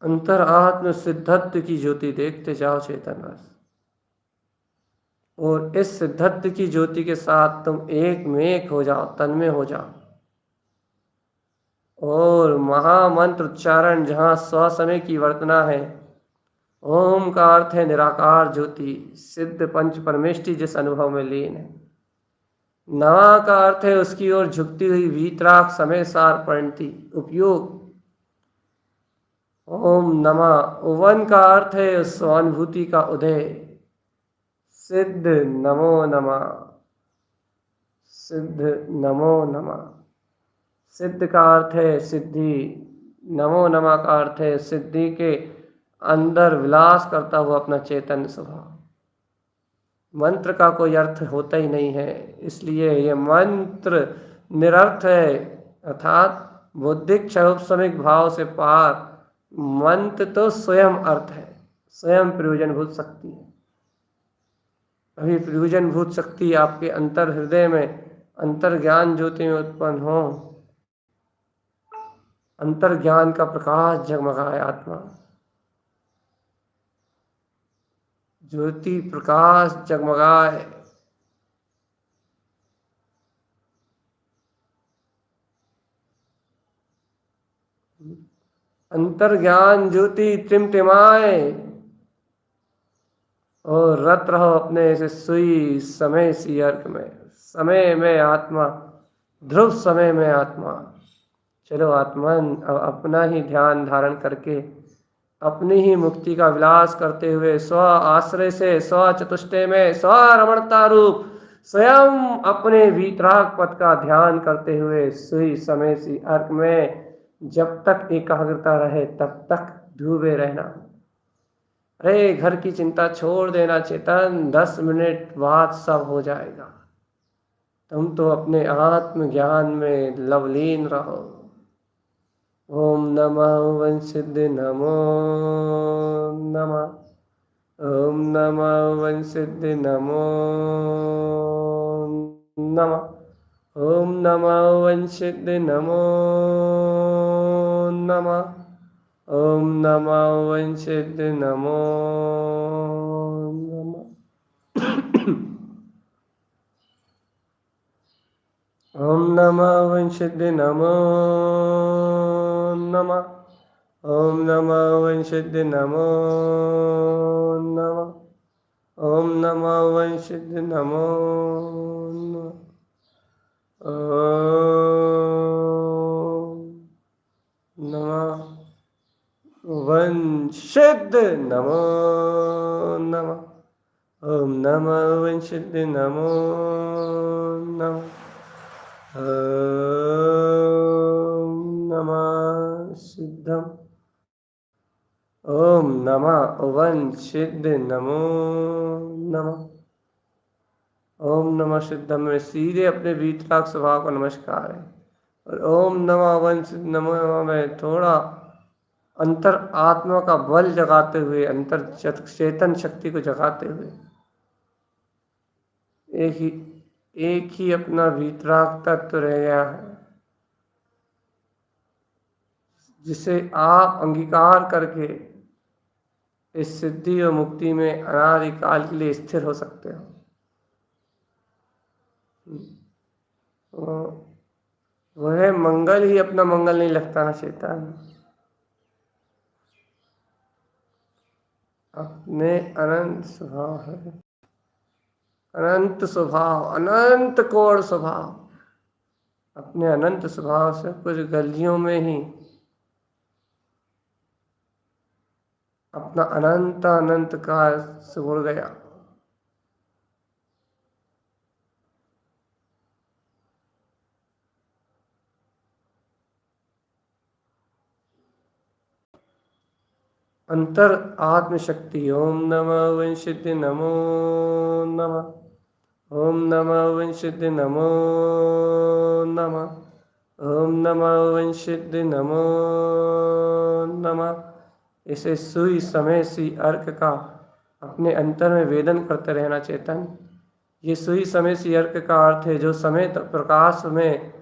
अंतर आत्म सिद्धत्व की ज्योति देखते जाओ चेतन बस। और इस सिद्धत्व की ज्योति के साथ तुम एक में एक हो जाओ, तन्मय हो जाओ। और महामंत्र उच्चारण जहाँ स्वसमय की वर्तना है। ओम का अर्थ है निराकार ज्योति, सिद्ध पंच परमेष्टि जिस अनुभव में लीन है। नवा का अर्थ है उसकी ओर झुकती हुई वीतराग समय सार परिणति उपयोग। ओम नमः वन का अर्थ है उस स्वानुभूति का उदय। सिद्ध नमो नमः, सिद्ध नमो नमः। सिद्ध का अर्थ है सिद्धि, नमो नमः का अर्थ है सिद्धि के अंदर विलास करता हुआ अपना चैतन्य स्वभाव। मंत्र का कोई अर्थ होता ही नहीं है, इसलिए ये मंत्र निरर्थ है। अर्थात बौद्धिक क्षयोपशमिक भाव से पार मंत्र तो स्वयं अर्थ है, स्वयं प्रयोजनभूत शक्ति है। अभी प्रयोजनभूत शक्ति आपके अंतर हृदय में अंतर ज्ञान ज्योति में उत्पन्न हो, अंतर ज्ञान का प्रकाश जगमगाए आत्मा। ज्योति प्रकाश जगमगाए। अंतर्ज्ञान ज्योति टिमटिमाए और रत रहो अपने ऐसे सुई समय सी अर्क में। समय में आत्मा, ध्रुव समय में आत्मा। चलो आत्मन, अब अपना ही ध्यान धारण करके अपनी ही मुक्ति का विलास करते हुए स्व आश्रय से, स्व चतुष्टय में, स्व रमणता रूप स्वयं अपने वीतराग पथ का ध्यान करते हुए सुई समय सी अर्क में जब तक एकाग्रता रहे तब तक डूबे रहना। अरे घर की चिंता छोड़ देना चेतन, 10 मिनट बाद सब हो जाएगा। तुम तो अपने आत्म ज्ञान में लवलीन रहो। ओम नमः वंशिद्ध नमो नमः। ओम नमः वंशिद्ध नमो नमः। ओम नमः वंशिद्ध नमो नमः। ओम नमः वंशिद्ध नमो नमः। ओम नमः वंशिद्ध नमो नमः। ओम नमः वंशिद्ध नमो नमः। ओम नमः वंशिद्ध नमो नमः। ओम नमः वंशिद्ध नमो नमः। ओम नमः वंशिद्ध नमो नमः। ओम नमः सिद्धम। ओम नमः वंशिद्ध नमो नमः। ओम नमः सिद्धम में सीधे अपने वीतराग स्वभाव का नमस्कार है। और ओम नमः वंशिद्ध नमो नमः में थोड़ा अंतर आत्मा का बल जगाते हुए, अंतर चेतन शक्ति को जगाते हुए एक ही अपना वीतराग तत्व रह गया है, जिसे आप अंगीकार करके इस सिद्धि और मुक्ति में अनादिकाल के लिए स्थिर हो सकते हो। वह मंगल ही अपना मंगल नहीं लगता ना शैतान। अपने अनंत स्वभाव है, अनंत स्वभाव, अनंत कोण स्वभाव। अपने अनंत स्वभाव से कुछ गलियों में ही अपना अनंत अनंत का सुड़ गया। अंतर आत्मशक्ति। ओम नमः वंशिद्ध नमो नमः। ओम नमः वंशिद्ध नमो नमः। ओम नमः वंशिद्ध नमो नमः। इसे सुई समय सी अर्क का अपने अंतर में वेदन करते रहना चेतन। ये सुई समय सी अर्क का अर्थ है जो समय प्रकाश में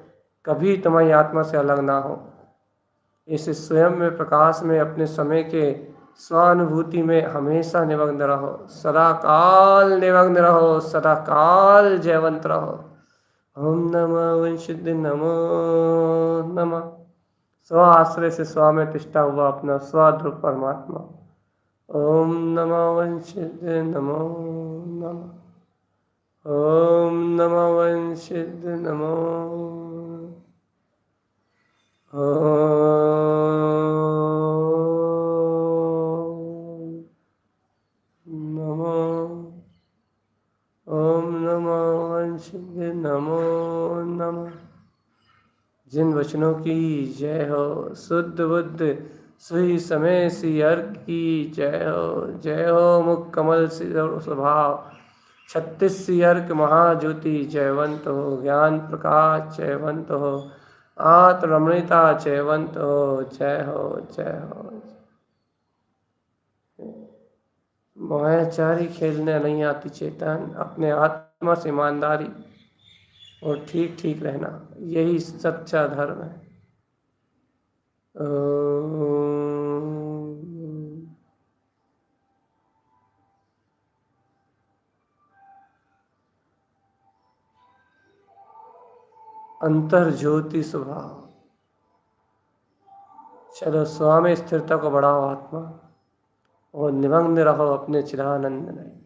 कभी तुम्हारी आत्मा से अलग ना हो। इस स्वयं में प्रकाश में अपने समय के स्वानुभूति में हमेशा निमग्न रहो, सदा काल निमग्न रहो, सदा काल जयवंत रहो। ओम नमः वंशिद्ध नमो नमः। स्व आश्रय से स्व में तिष्ठा हुआ अपना स्वध्रुव परमात्मा। ओम नमः वंशिद्ध नमो नमः। ओम नमः वंशिद्ध नमो नमो नमः। जिन वचनों की जय हो, शुद्ध बुद्ध सुई समय सी अर्क की जय हो। जय हो मुख कमल स्वभाव 36 सी अर्क महाज्योति जयवंत हो। ज्ञान प्रकाश जयवंत हो। आत्मरमणीता जयवंत हो। जय हो, जय हो। मायाचारी खेलने नहीं आती चेतन। अपने आत्मा से ईमानदारी और ठीक ठीक रहना, यही सच्चा धर्म है। अंतर ज्योति स्वभाव। चलो स्वामी स्थिरता को बढ़ाओ आत्मा और निमग्न रहो अपने चिदानंद में।